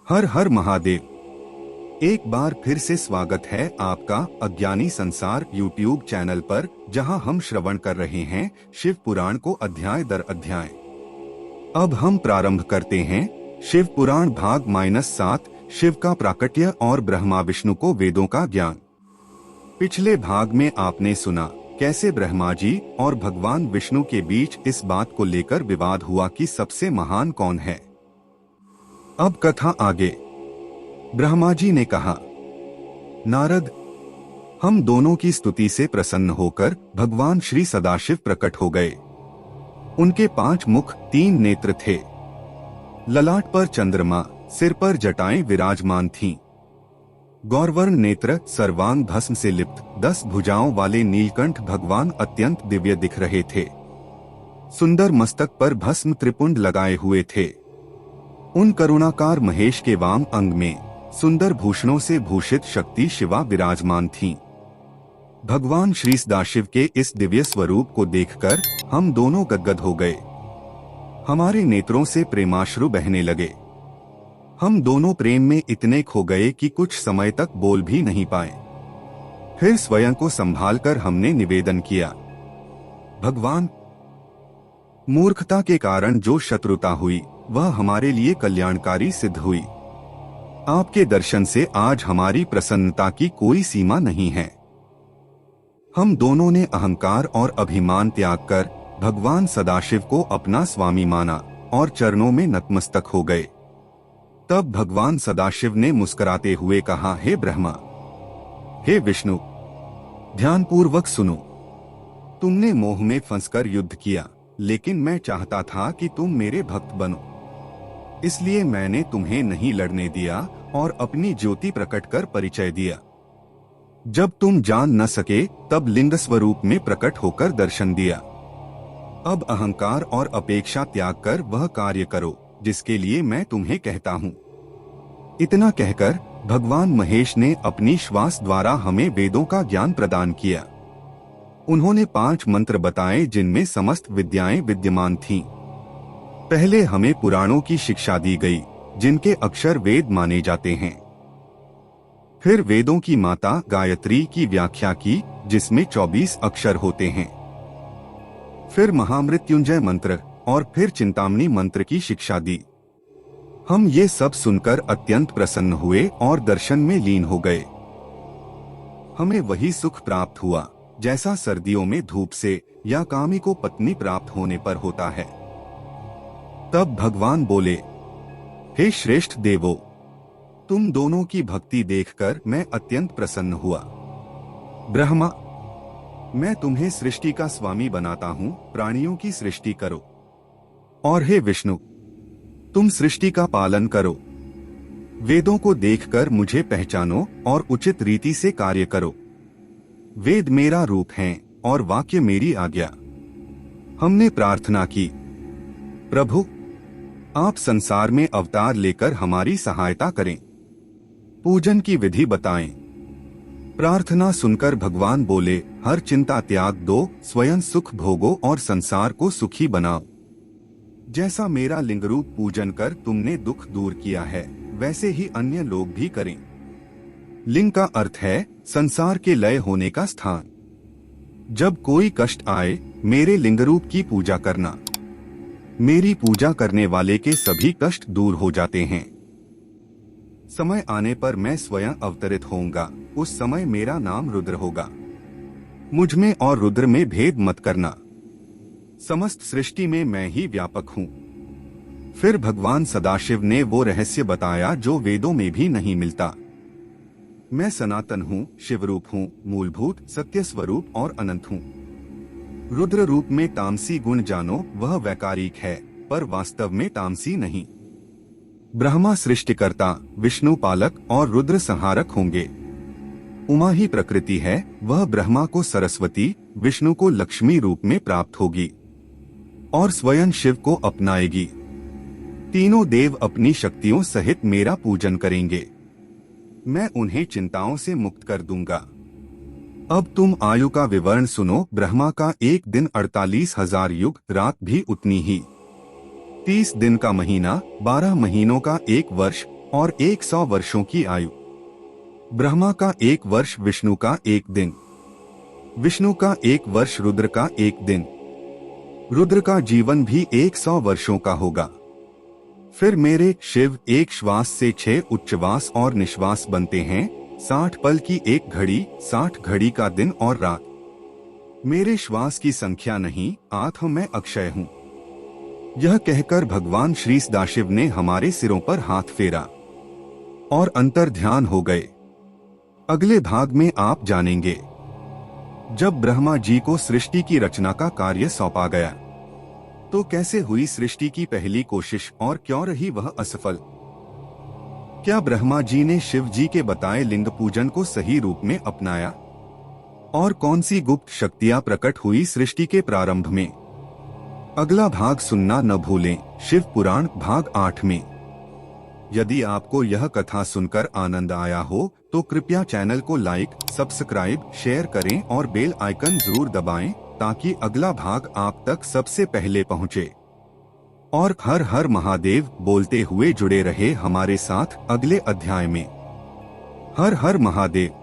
हर हर महादेव। एक बार फिर से स्वागत है आपका अज्ञानी संसार यूट्यूब चैनल पर, जहां हम श्रवण कर रहे हैं शिव पुराण को अध्याय दर अध्याय। अब हम प्रारंभ करते हैं शिव पुराण भाग -7, शिव का प्राकट्य और ब्रह्मा विष्णु को वेदों का ज्ञान। पिछले भाग में आपने सुना कैसे ब्रह्मा जी और भगवान विष्णु के बीच इस बात को लेकर विवाद हुआ कि सबसे महान कौन है। अब कथा आगे। ब्रह्मा जी ने कहा, नारद, हम दोनों की स्तुति से प्रसन्न होकर भगवान श्री सदाशिव प्रकट हो गए। उनके 5 मुख 3 नेत्र थे। ललाट पर चंद्रमा, सिर पर जटाएं विराजमान थीं। गौरवर्ण नेत्र, सर्वांग भस्म से लिप्त 10 भुजाओं वाले नीलकंठ भगवान अत्यंत दिव्य दिख रहे थे। सुंदर मस्तक पर भस्म त्रिपुंड लगाए हुए थे। उन करुणाकार महेश के वाम अंग में सुंदर भूषणों से भूषित शक्ति शिवा विराजमान थीं। भगवान श्री सदाशिव के इस दिव्य स्वरूप को देखकर हम दोनों गदगद हो गए। हमारे नेत्रों से प्रेमाश्रु बहने लगे। हम दोनों प्रेम में इतने खो गए कि कुछ समय तक बोल भी नहीं पाए। फिर स्वयं को संभालकर हमने निवेदन किया, भगवान, मूर्खता के कारण जो शत्रुता हुई वह हमारे लिए कल्याणकारी सिद्ध हुई। आपके दर्शन से आज हमारी प्रसन्नता की कोई सीमा नहीं है। हम दोनों ने अहंकार और अभिमान त्याग कर भगवान सदाशिव को अपना स्वामी माना और चरणों में नतमस्तक हो गए। तब भगवान सदाशिव ने मुस्कुराते हुए कहा, हे ब्रह्मा, हे विष्णु, ध्यानपूर्वक सुनो। तुमने मोह में फंसकर युद्ध किया, लेकिन मैं चाहता था कि तुम मेरे भक्त बनो। इसलिए मैंने तुम्हें नहीं लड़ने दिया और अपनी ज्योति प्रकट कर परिचय दिया। जब तुम जान न सके तब लिंग स्वरूप में प्रकट होकर दर्शन दिया। अब अहंकार और अपेक्षा त्याग कर वह कार्य करो जिसके लिए मैं तुम्हें कहता हूँ। इतना कहकर भगवान महेश ने अपनी श्वास द्वारा हमें वेदों का ज्ञान प्रदान किया। उन्होंने 5 मंत्र बताए जिनमें समस्त विद्याएं विद्यमान थीं। पहले हमें पुराणों की शिक्षा दी गई जिनके अक्षर वेद माने जाते हैं। फिर वेदों की माता गायत्री की व्याख्या की जिसमें 24 अक्षर होते हैं। फिर महामृत्युंजय मंत्र और फिर चिंतामणि मंत्र की शिक्षा दी। हम ये सब सुनकर अत्यंत प्रसन्न हुए और दर्शन में लीन हो गए। हमें वही सुख प्राप्त हुआ जैसा सर्दियों में धूप से या कामी को पत्नी प्राप्त होने पर होता है। तब भगवान बोले, हे श्रेष्ठ देवो, तुम दोनों की भक्ति देखकर मैं अत्यंत प्रसन्न हुआ। ब्रह्मा, मैं तुम्हें सृष्टि का स्वामी बनाता हूँ, प्राणियों की सृष्टि करो। और हे विष्णु, तुम सृष्टि का पालन करो। वेदों को देखकर मुझे पहचानो और उचित रीति से कार्य करो। वेद मेरा रूप हैं और वाक्य मेरी आज्ञा। हमने प्रार्थना की, प्रभु, आप संसार में अवतार लेकर हमारी सहायता करें। पूजन की विधि बताएं। प्रार्थना सुनकर भगवान बोले, हर चिंता त्याग दो, स्वयं सुख भोगो और संसार को सुखी बनाओ। जैसा मेरा लिंगरूप पूजन कर तुमने दुख दूर किया है, वैसे ही अन्य लोग भी करें। लिंग का अर्थ है संसार के लय होने का स्थान। जब कोई कष्ट आए, मेरे लिंगरूप की पूजा करना। मेरी पूजा करने वाले के सभी कष्ट दूर हो जाते हैं। समय आने पर मैं स्वयं अवतरित होऊंगा। उस समय मेरा नाम रुद्र होगा। मुझ में और रुद्र में भेद मत करना। समस्त सृष्टि में मैं ही व्यापक हूँ। फिर भगवान सदाशिव ने वो रहस्य बताया जो वेदों में भी नहीं मिलता। मैं सनातन हूँ, शिवरूप हूँ, मूलभूत सत्य स्वरूप और अनंत हूँ। रुद्र रूप में तामसी गुण जानो, वह वैकारिक है पर वास्तव में तामसी नहीं। ब्रह्मा सृष्टिकर्ता, विष्णु पालक और रुद्र संहारक होंगे। उमा ही प्रकृति है, वह ब्रह्मा को सरस्वती, विष्णु को लक्ष्मी रूप में प्राप्त होगी और स्वयं शिव को अपनाएगी। तीनों देव अपनी शक्तियों सहित मेरा पूजन करेंगे। मैं उन्हें चिंताओं से मुक्त कर दूंगा। अब तुम आयु का विवरण सुनो। ब्रह्मा का एक दिन 48,000 युग, रात भी उतनी ही। 30 दिन का महीना, 12 महीनों का एक वर्ष और 100 वर्षों की आयु। ब्रह्मा का 1 वर्ष विष्णु का 1 दिन, विष्णु का 1 वर्ष रुद्र का 1 दिन, रुद्र का जीवन भी 100 वर्षों का होगा। फिर मेरे शिव एक श्वास से 6 उच्छ्वास और निश्वास बनते हैं। 60 पल की एक घड़ी, 60 घड़ी का दिन और रात। मेरे श्वास की संख्या नहीं, आत्म मैं अक्षय हूँ। यह कहकर भगवान श्री सदाशिव ने हमारे सिरों पर हाथ फेरा और अंतर ध्यान हो गए। अगले भाग में आप जानेंगे, जब ब्रह्मा जी को सृष्टि की रचना का कार्य सौंपा गया तो कैसे हुई सृष्टि की पहली कोशिश और क्यों रही वह असफल। क्या ब्रह्मा जी ने शिव जी के बताए लिंग पूजन को सही रूप में अपनाया और कौन सी गुप्त शक्तियां प्रकट हुई सृष्टि के प्रारंभ में। अगला भाग सुनना न भूलें, शिव पुराण भाग 8 में। यदि आपको यह कथा सुनकर आनंद आया हो तो कृपया चैनल को लाइक, सब्सक्राइब, शेयर करें और बेल आइकन जरूर दबाएं ताकि अगला भाग आप तक सबसे पहले पहुंचे। और हर हर महादेव बोलते हुए जुड़े रहे हमारे साथ अगले अध्याय में। हर हर महादेव।